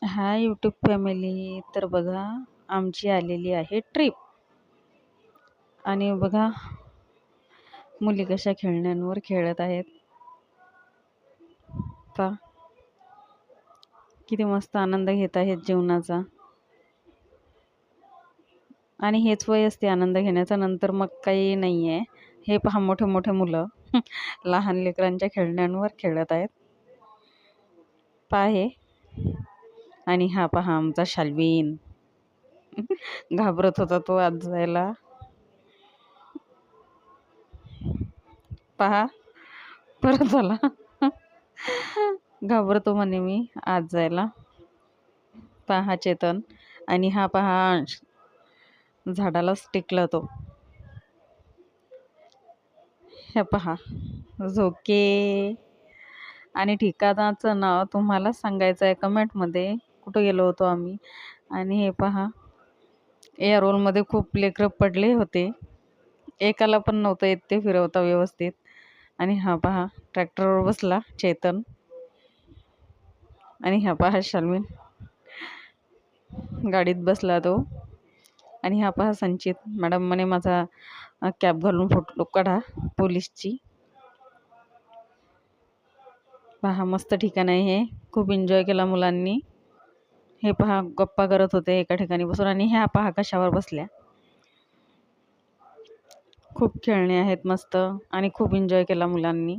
Hi YouTube family. तर बघा, आमची आलेली आहे ट्रिप. आणि बघा, मुली कशा खेळण्यांवर खेळत आहेत. पा किती मस्त आनंद घेत आहेत जीवनाचा. आणि हेच वय असते आनंद घेण्याचा, नंतर मग काही नाही आहे. हे पहा, मोठे मोठे मुलं लहान लेकरांच्या खेळण्यांवर खेळत आहेत. पहा हे. आणि हा पहा आमचा शाल्विन. घाबरत होता तो आत जायला. पहा, परत आला. घाबरतो म्हणे मी आत जायला. पहा चेतन. आणि हा पहा अंश, झाडालाच टिकला तो. हे पहा झोके. आणि ठिकाणाचं नाव तुम्हाला सांगायचं आहे कमेंटमध्ये, कुठं गेलो होतो आम्ही. आणि हे पहा, या रोलमध्ये खूप लेकरं पडले होते. एकाला पण नव्हतं येत ते फिरवता व्यवस्थित. आणि हा पहा ट्रॅक्टरवर बसला चेतन. आणि हा पहा शाल्विन, गाडीत बसला तो. आणि हा पहा संचित. मॅडम म्हणे माझा कॅप घालून फोटो काढा पोलीसची. पहा मस्त ठिकाण आहे हे, खूप एन्जॉय केला मुलांनी. हे पहा गप्पा करत होते एका ठिकाणी बसून. आणि ह्या पहा कशावर बसल्या. खूप खेळणे आहेत मस्त आणि खूप एन्जॉय केला मुलांनी.